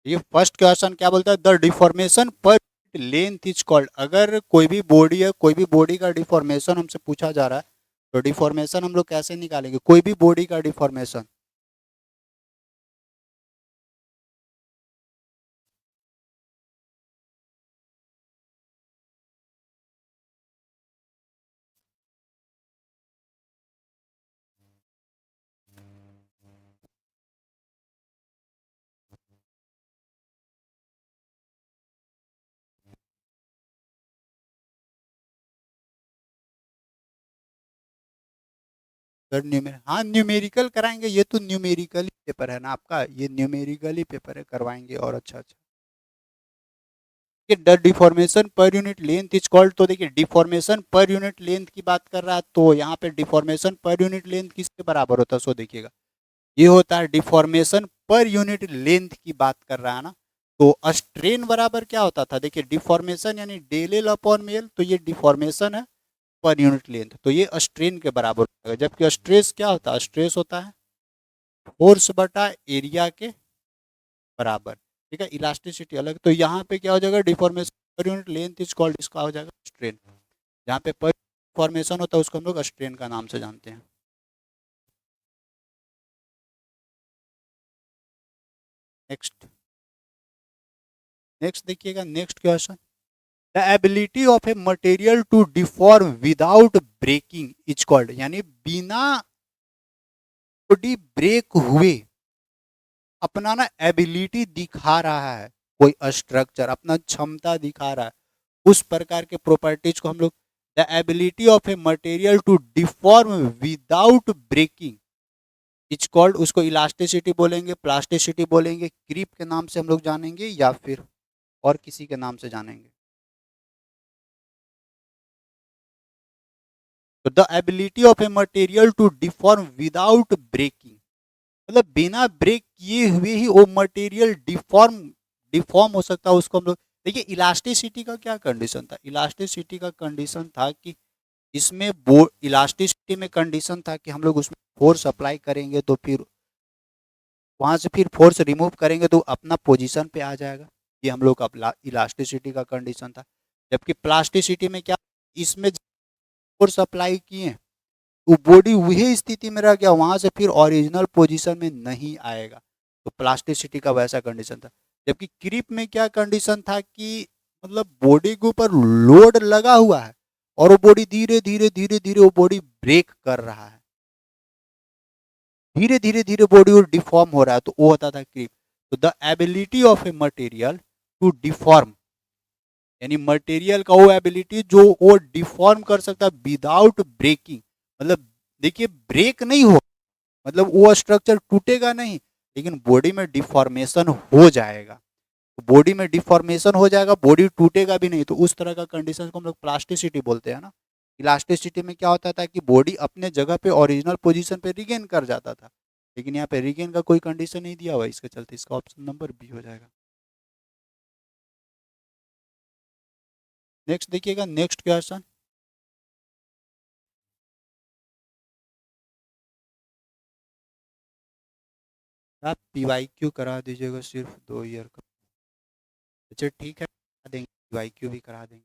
ये first question क्या बोलता है, द डिफॉर्मेशन पर लेंथ इज कॉल्ड। अगर कोई भी बॉडी है, कोई भी बॉडी का डिफॉर्मेशन हमसे पूछा जा रहा है, तो डिफॉर्मेशन हम लोग कैसे निकालेंगे, कोई भी बॉडी का डिफॉर्मेशन। हाँ न्यूमेरिकल कराएंगे, ये तो न्यूमेरिकली पेपर है ना आपका, ये न्यूमेरिकली पेपर है, करवाएंगे और अच्छा अच्छा। The deformation per unit length is called, तो देखिए डिफॉर्मेशन पर यूनिट लेंथ की बात कर रहा है, तो यहाँ पे डिफॉर्मेशन पर यूनिट लेंथ किसके बराबर होता है, सो देखिएगा ये होता है डिफॉर्मेशन पर यूनिट लेंथ की बात कर रहा है ना। तो स्ट्रेन बराबर क्या होता था, देखिए डिफॉर्मेशन यानी डेल एल अपॉन मेल, तो ये डिफॉर्मेशन है पर यूनिट लेंथ, तो ये स्ट्रेन के बराबर होता है। जबकि स्ट्रेस क्या होता है, स्ट्रेस होता है फोर्स बटा एरिया के बराबर। ठीक है, इलास्टिसिटी अलग, तो यहाँ पे क्या हो जाएगा, deformation per unit length is called, इसका हो जाएगा स्ट्रेन। जहाँ पे पर फॉर्मेशन होता है उसको हम लोग स्ट्रेन का नाम से जानते हैं। नेक्स्ट, नेक्स्ट देखिएगा, next question, the ability of a material to deform without breaking is called, यानी बिना बॉडी ब्रेक हुए अपना ना एबिलिटी दिखा रहा है, कोई स्ट्रक्चर अपना क्षमता दिखा रहा है, उस प्रकार के प्रॉपर्टीज को हम लोग, the ability of a material to deform without breaking is called, उसको इलास्टिसिटी बोलेंगे, प्लास्टिसिटी बोलेंगे, क्रीप के नाम से हम लोग जानेंगे, या फिर और किसी के नाम से जानेंगे। तो the ability of a material to deform without breaking, मतलब बिना ब्रेक किए हुए ही वो मटेरियल डिफॉर्म डिफॉर्म हो सकता है, उसको हम लोग, देखिए इलास्टिसिटी का क्या कंडीशन था, इलास्टिसिटी का कंडीशन था कि इसमें इलास्टिसिटी में कंडीशन था कि हम लोग उसमें फोर्स अप्लाई करेंगे तो फिर वहां से फिर फोर्स रिमूव करेंगे तो अपना पोजीशन पे आ जाएगा, ये हम लोग का इलास्टिसिटी का कंडीशन था। जबकि प्लास्टिसिटी में क्या, इसमें फोर्स अप्लाई किए, वो बॉडी वही स्थिति में रह गया, वहां से फिर ओरिजिनल पोजीशन में नहीं आएगा, तो प्लास्टिसिटी का वैसा कंडीशन था। जबकि क्रीप में क्या कंडीशन था कि मतलब बॉडी के ऊपर लोड लगा हुआ है और वो बॉडी धीरे धीरे धीरे धीरे वो बॉडी ब्रेक कर रहा है, धीरे धीरे धीरे बॉडी वो डिफॉर्म हो रहा है, तो वो होता था क्रीप। तो the ability of a material to deform, यानी मटेरियल का वो एबिलिटी जो वो डिफॉर्म कर सकता है विदाउट ब्रेकिंग, मतलब देखिए ब्रेक नहीं हो, मतलब वो स्ट्रक्चर टूटेगा नहीं, लेकिन बॉडी में डिफॉर्मेशन हो जाएगा, बॉडी में डिफॉर्मेशन हो जाएगा, बॉडी टूटेगा भी नहीं, तो उस तरह का कंडीशन को हम लोग प्लास्टिसिटी बोलते हैं ना। इलास्टिसिटी में क्या होता था कि बॉडी अपने जगह पे ओरिजिनल पोजीशन पे रिगेन कर जाता था, लेकिन यहाँ पे रिगेन का कोई कंडीशन नहीं दिया हुआ, इसके चलते इसका ऑप्शन नंबर बी हो जाएगा। नेक्स्ट देखिएगा, नेक्स्ट क्वेश्चन, आप पीवाईक्यू करा दीजिएगा सिर्फ 2 ईयर का। अच्छा ठीक है, करा देंगे, पीवाईक्यू भी करा देंगे।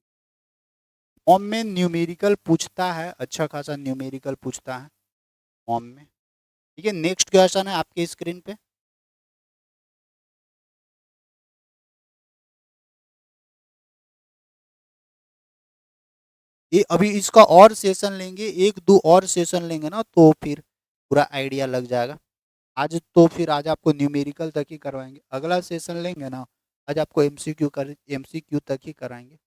मॉम में न्यूमेरिकल पूछता है, अच्छा खासा न्यूमेरिकल पूछता है मॉम में। ठीक है, नेक्स्ट क्वेश्चन है आपके स्क्रीन पे, ये अभी इसका और सेशन लेंगे, 1-2 और सेशन लेंगे ना तो फिर पूरा आइडिया लग जाएगा। आज तो फिर आज आपको न्यूमेरिकल तक ही करवाएंगे, अगला सेशन लेंगे ना, आज आपको एमसीक्यू तक ही कराएंगे।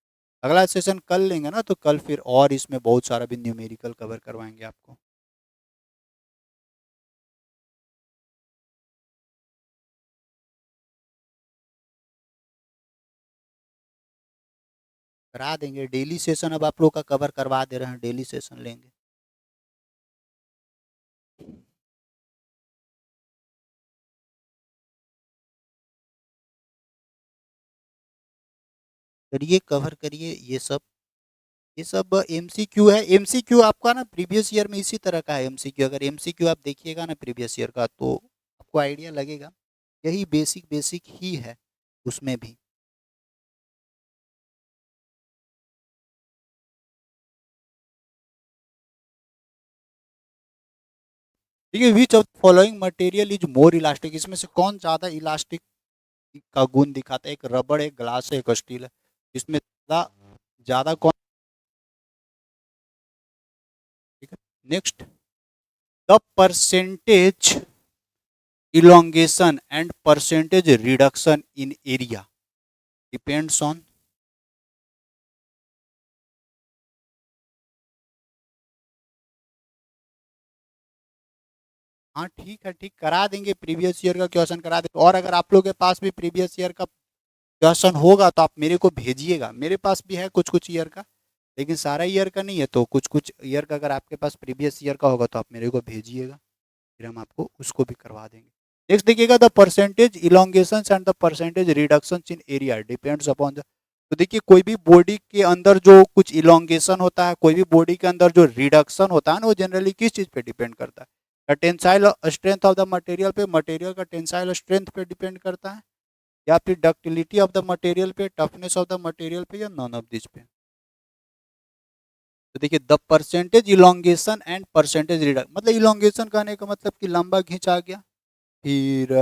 अगला सेशन कल लेंगे ना, तो कल फिर और इसमें बहुत सारा भी न्यूमेरिकल कवर करवाएंगे आपको। करा देंगे डेली सेशन, अब आप लोग का कवर करवा दे रहे हैं, डेली सेशन लेंगे। करिए, कवर करिए ये सब, ये सब एमसीक्यू है। एमसीक्यू आपका ना प्रीवियस ईयर में इसी तरह का है एमसीक्यू, अगर एमसीक्यू आप देखिएगा ना प्रीवियस ईयर का तो आपको आइडिया लगेगा, यही बेसिक बेसिक ही है। उसमें भी। ठीक है, which of following material is more elastic, इसमें से कौन ज्यादा इलास्टिक का गुण दिखाता है? एक रबड़, एक ग्लास है, एक स्टील है, इसमें ज्यादा ज्यादा कौन? ठीक है, next, the percentage elongation and percentage reduction in area depends on। हाँ ठीक है, ठीक करा देंगे, प्रीवियस ईयर का क्वेश्चन करा देंगे। और अगर आप लोग के पास भी प्रीवियस ईयर का क्वेश्चन होगा तो आप मेरे को भेजिएगा, मेरे पास भी है कुछ कुछ ईयर का, लेकिन सारा ईयर का नहीं है, तो कुछ कुछ ईयर का अगर आपके पास प्रीवियस ईयर का होगा तो आप मेरे को भेजिएगा, फिर हम आपको उसको भी करवा देंगे। नेक्स्ट देखिएगा, the percentage elongation and the percentage reduction in area depends upon the. तो देखिए, कोई भी बॉडी के अंदर जो कुछ इलोंगेशन होता है, कोई भी बॉडी के अंदर जो रिडक्शन होता है ना, वो जनरली किस चीज पे डिपेंड करता है? Tensile strength of the material पे, मटेरियल का टेंसाइल स्ट्रेंथ पे डिपेंड करता है, या फिर डक्टिलिटी ऑफ द मटेरियल पे, टफनेस ऑफ द मटेरियल पे, या नॉन ऑफ दिस पे? तो देखिए, the percentage elongation and percentage reduction, मतलब इलोंगेशन कहने का मतलब कि लंबा खींचा गया, फिर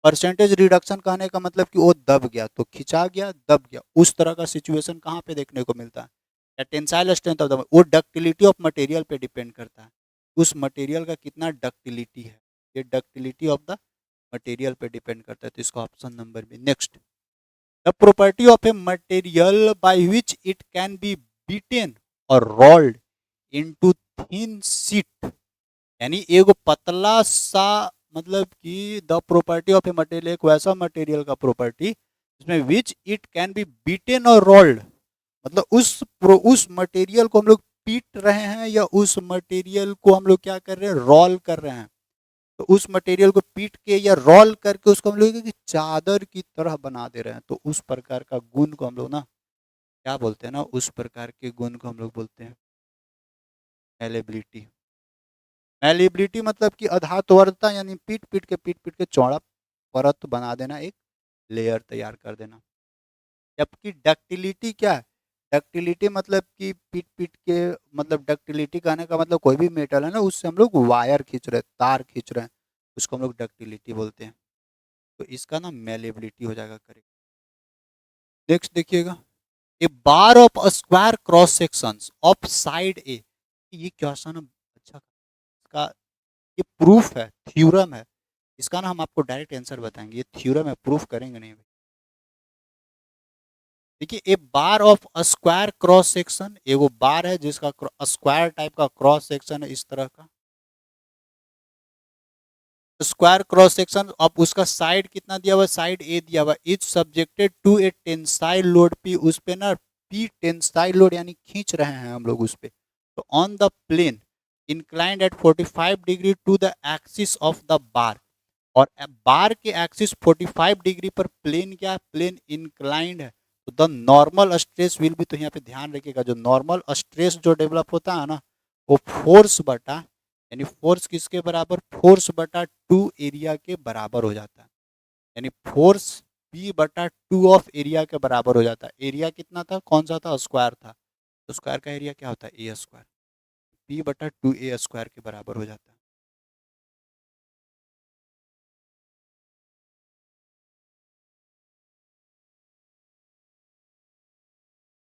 परसेंटेज रिडक्शन कहने का मतलब कि वो दब गया, तो खिंचा गया, दब गया, उस तरह का सिचुएशन कहाँ पे देखने को मिलता है? या टेंसाइल स्ट्रेंथ ऑफ द, वो डक्टिलिटी ऑफ मटेरियल पे डिपेंड करता है, उस मटेरियल का कितना डक्टिलिटी है, ये डक्टिलिटी ऑफ द मटेरियल पे डिपेंड करता है, तो इसका option number B. Next, the property of a material by which it can be beaten और रोल्ड इनटू थिन शीट, यानी एगो पतला सा, मतलब कि the property of a material, एक वैसा मटेरियल का प्रॉपर्टी जिसमें विच इट कैन बी बीटेन और रोल्ड, मतलब उस मटेरियल को हम लोग पीट रहे हैं, या उस मटेरियल को हम लोग क्या कर रहे हैं, रोल कर रहे हैं, तो उस मटेरियल को पीट के या रोल करके उसको हम लोग चादर की तरह बना दे रहे हैं, तो उस प्रकार का गुण को हम लोग ना क्या बोलते हैं ना, उस प्रकार के गुण को हम लोग बोलते हैं मेलेबिलिटी। मेलेबिलिटी मतलब कि अधात्वरता, यानी पीट पीट के चौड़ा परत बना देना, एक लेयर तैयार कर देना। जबकि डक्टिलिटी क्या है? डक्टिलिटी मतलब कि पीट पीट के, मतलब डक्टिलिटी कहने का मतलब कोई भी मेटल है ना, उससे हम लोग वायर खींच रहे हैं, तार खींच रहे हैं, उसको हम लोग डक्टिलिटी बोलते हैं, तो इसका ना मेलेबिलिटी हो जाएगा करेक्ट। नेक्स्ट देखिएगा, a bar of square cross sections of side A, ये क्वेश्चन अच्छा, इसका ये प्रूफ है, थ्योरम है, इसका ना हम आपको डायरेक्ट आंसर बताएंगे, ये थ्योरम है, प्रूफ करेंगे नहीं। देखिए, ए bar of square cross section, एगो बार है जिसका स्क्वायर टाइप का क्रॉस सेक्शन है, इस तरह का स्क्वायर क्रॉस सेक्शन, अब उसका साइड कितना दिया हुआ, साइड ए दिया हुआ, is subjected to a tensile load P, उस पे ना पी टेंसाइल लोड, यानी खींच रहे हैं हम लोग उस पे, तो on the plane inclined at 45 degree to the axis of the bar, और बार के एक्सिस 45 डिग्री पर प्लेन क्या है, प्लेन इंक्लाइंड है, तो द नॉर्मल स्ट्रेस विल भी, तो यहाँ पे ध्यान रखिएगा, जो नॉर्मल स्ट्रेस जो डेवलप होता है ना, वो फोर्स बटा, यानी फोर्स किसके बराबर, फोर्स बटा टू एरिया के बराबर हो जाता है, यानी फोर्स पी बटा टू ऑफ एरिया के बराबर हो जाता है। एरिया कितना था, कौन सा था, स्क्वायर था, तो स्क्वायर का एरिया क्या होता है, ए स्क्वायर, पी बटा टू ए स्क्वायर के बराबर हो जाता है।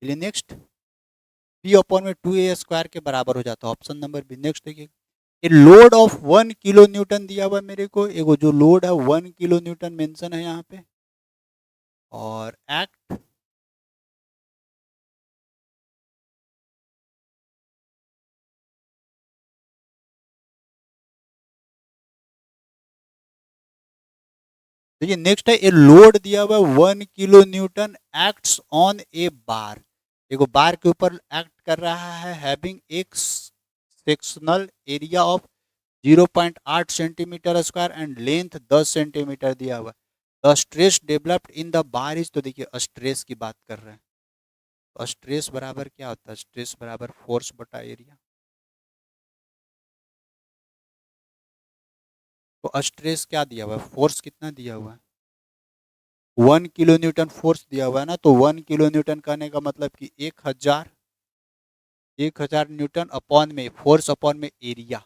चलिए नेक्स्ट, पी अपॉन में टू ए स्क्वायर के बराबर हो जाता है, ऑप्शन नंबर बी। नेक्स्ट देखिए, a load of 1 kilo newton दिया हुआ है मेरे को, एगो जो लोड है 1 किलो न्यूटन मेंशन है यहाँ पे, और एक्ट, देखिए नेक्स्ट है, ए लोड दिया हुआ है 1 किलो न्यूटन एक्ट्स ऑन ए बार, एगो बार के ऊपर एक्ट कर रहा है, हैविंग एक sectional area of 0.8 centimetre square and length 10 centimetre दिया हुआ है, the stress developed in the bar is, तो देखिए स्ट्रेस की बात कर रहे हैं, तो स्ट्रेस बराबर क्या होता है, स्ट्रेस बराबर फोर्स बटा एरिया, तो स्ट्रेस क्या दिया हुआ है, फोर्स कितना दिया हुआ है, 1 किलो न्यूटन फोर्स दिया हुआ है ना, तो 1 किलो न्यूटन कहने का मतलब कि 1000 न्यूटन अपॉन में फोर्स अपॉन में एरिया।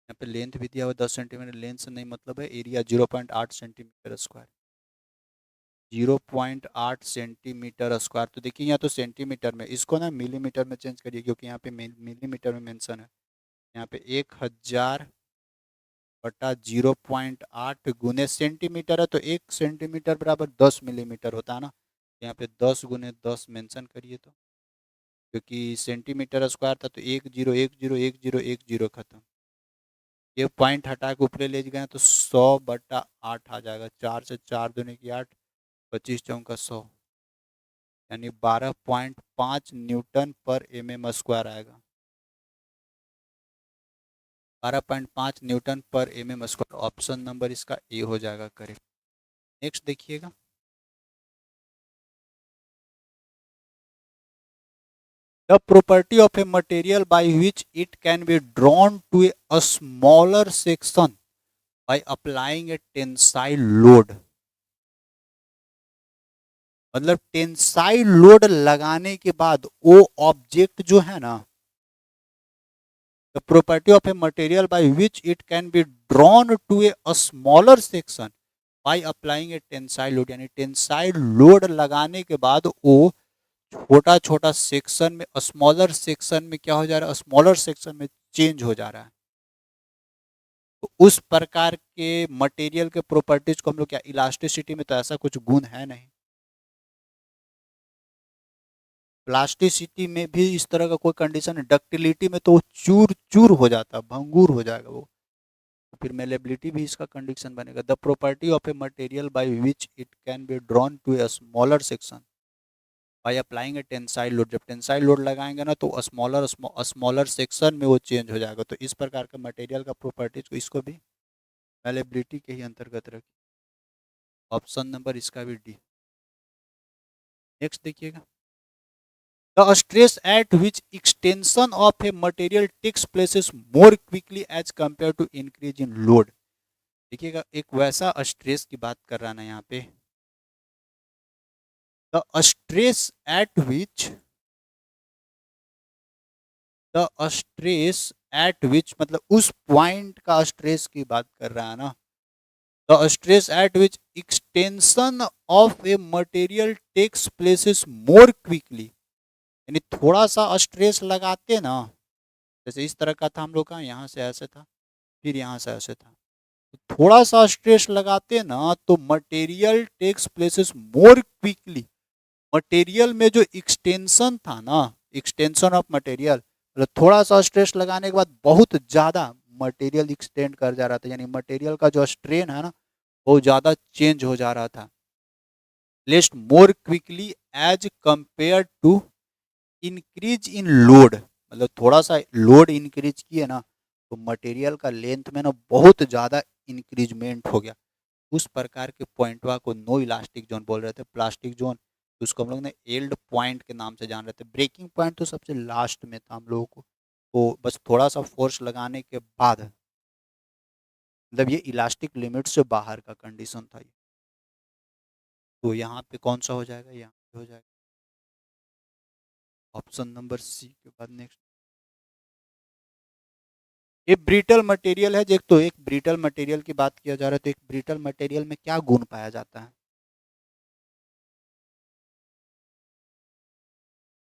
यहाँ पे लेंथ भी दिया हुआ 10 सेंटीमीटर, लेंथ से नहीं मतलब है, area 0.8 centimetre square, 0.8 centimetre square. तो देखिए यहाँ तो सेंटीमीटर में, इसको ना मिलीमीटर में चेंज करिए क्योंकि यहाँ पे मिलीमीटर में मेंशन है। यहाँ पे 1000 बटा 0.8 गुने सेंटीमीटर है, तो 1 सेंटीमीटर बराबर 10 मिलीमीटर होता है ना। यहाँ पे 10 गुने 10 मेंशन करिए, तो क्योंकि सेंटीमीटर स्क्वायर था तो 1 0 1 0 1 0 1 0 खत्म। ये पॉइंट हटा के ऊपर ले गए तो 100/8 आ जाएगा। 4 से 4 दूनी की 8, 25 चौका 100, यानी 12.5 न्यूटन पर mm स्क्वायर आएगा। 12.5 न्यूटन पर mm स्क्वायर। ऑप्शन नंबर इसका ए हो जाएगा करेक्ट। नेक्स्ट देखिएगा, the property of a material by which it can be drawn to a smaller section by applying a tensile load. मतलब tensile load लगाने के बाद वो ऑब्जेक्ट जो है ना, the property of a material by which it can be drawn to a smaller section by applying a tensile load, यानी tensile load लगाने के बाद वो छोटा छोटा सेक्शन में, स्मॉलर सेक्शन में क्या हो जा रहा है, स्मॉलर सेक्शन में चेंज हो जा रहा है। तो उस प्रकार के मटेरियल के प्रॉपर्टीज को हम लोग क्या, इलास्टिसिटी में तो ऐसा कुछ गुण है नहीं। प्लास्टिसिटी में भी इस तरह का कोई कंडीशन है, डक्टिलिटी में तो चूर चूर हो जाता, भंगूर हो जाएगा वो। फिर मेलेबिलिटी भी इसका कंडीशन बनेगा। The property of a material by which it can be drawn to a smaller section by applying a tensile load. जब टेंसाइल लोड लगाएंगे ना तो स्मॉलर सेक्शन में वो चेंज हो जाएगा। तो इस प्रकार का मटेरियल का प्रॉपर्टीज को, इसको भी मेलेबिलिटी के ही अंतर्गत रखिए। ऑप्शन नंबर इसका भी डी। नेक्स्ट देखिएगा, the stress at which extension of a material takes places more quickly as compared to increase in load। देखिएगा, एक वैसा स्ट्रेस की बात कर रहा है ना यहाँ पे, the stress at which, the stress at which मतलब उस पॉइंट का स्ट्रेस की बात कर रहा है ना, the stress at which extension of a material takes places more quickly, यानी थोड़ा सा स्ट्रेस लगाते ना, जैसे इस तरह का था हम लोग का, यहाँ से ऐसे था फिर यहाँ से ऐसे था, तो थोड़ा सा स्ट्रेस लगाते ना तो material takes places more quickly. Material में जो एक्सटेंशन था ना, एक्सटेंशन ऑफ मटेरियल, मतलब थोड़ा सा स्ट्रेस लगाने के बाद बहुत ज़्यादा मटेरियल एक्सटेंड कर जा रहा था, यानी मटेरियल का जो स्ट्रेन है ना बहुत ज़्यादा चेंज हो जा रहा था। Least more quickly as compare to increase in load, मतलब थोड़ा सा लोड इंक्रीज किए ना तो मटेरियल का लेंथ में ना बहुत ज़्यादा इंक्रीजमेंट हो गया। उस प्रकार के पॉइंटवा को नो इलास्टिक जोन बोल रहे थे, प्लास्टिक जोन उसको हम लोग ने एल्ड पॉइंट के नाम से जान रहे थे। ब्रेकिंग पॉइंट तो सबसे लास्ट में था हम लोगों को, तो बस थोड़ा सा फोर्स लगाने के बाद, मतलब ये इलास्टिक लिमिट से बाहर का कंडीशन था ये। तो यहाँ पे कौन सा हो जाएगा, यहाँ पे हो जाएगा ऑप्शन नंबर सी के बाद। नेक्स्ट, ये ब्रिटल मटेरियल है। देख, तो एक ब्रिटल मटेरियल की बात किया जा रहा है, तो एक ब्रिटल मटेरियल में क्या गुण पाया जाता है,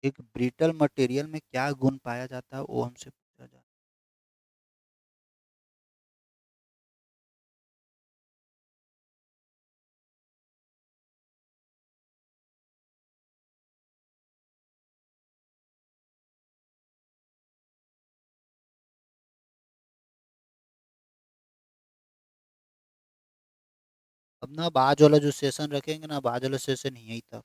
एक ब्रिटल मटेरियल में क्या गुण पाया जाता है वो हमसे पूछा जाता है। अब ना आज वाला जो सेशन रखेंगे ना, आज वाला सेशन यहीं तक।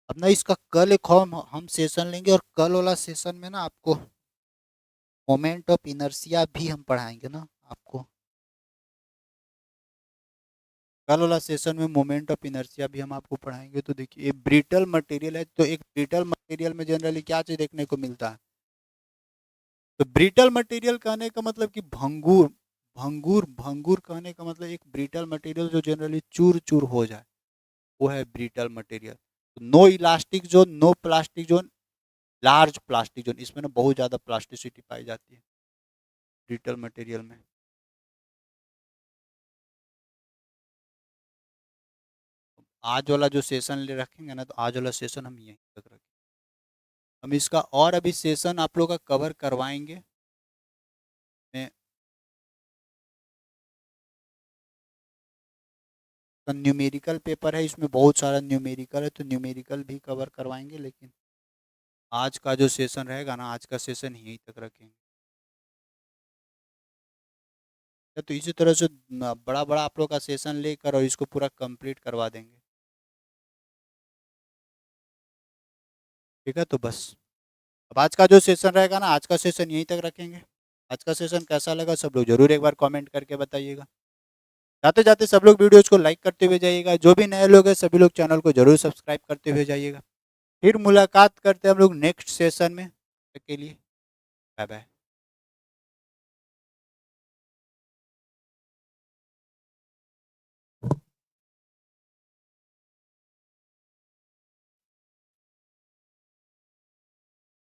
अब ना इसका कल एक हम सेशन लेंगे, और कल वाला सेशन में ना आपको मोमेंट ऑफ इनर्शिया भी हम पढ़ाएंगे ना आपको। कल वाला सेशन में मोमेंट ऑफ इनर्शिया भी हम आपको पढ़ाएंगे। तो देखिए, ये ब्रिटल मटेरियल है, तो एक ब्रिटल मटेरियल में जनरली क्या चीज़ देखने को मिलता है, तो ब्रिटल मटेरियल कहने का मतलब कि भंगुर, भंगूर, भंगूर कहने का मतलब एक ब्रिटल मटेरियल जो जनरली चूर चूर हो जाए, वो है ब्रिटल मटेरियल। तो no elastic zone, no plastic zone, large plastic zone, इसमें ना बहुत ज़्यादा प्लास्टिसिटी पाई जाती है ब्रिटल मटेरियल में। आज वाला जो सेशन ले रखेंगे ना, तो आज वाला सेशन हम यहीं तक रखेंगे। हम इसका और अभी सेशन आप लोग का कवर करवाएंगे। मैं न्यूमेरिकल पेपर है, इसमें बहुत सारा न्यूमेरिकल है, तो न्यूमेरिकल भी कवर करवाएंगे, लेकिन आज का जो सेशन रहेगा ना, आज का सेशन यहीं तक रखेंगे। तो इसी तरह से बड़ा बड़ा आप लोग का सेशन लेकर और इसको पूरा कंप्लीट करवा देंगे। ठीक है, तो बस अब आज का जो सेशन रहेगा ना, आज का सेशन यहीं तक रखेंगे। आज का सेशन कैसा लगा सब लोग जरूर एक बार कमेंट करके बताइएगा। जाते जाते सब लोग वीडियोज़ को लाइक करते हुए जाइएगा। जो भी नए लोग हैं सभी लोग चैनल को जरूर सब्सक्राइब करते हुए जाइएगा। फिर मुलाकात करते हैं हम लोग नेक्स्ट सेशन में। तब तक के लिए बाय बाय।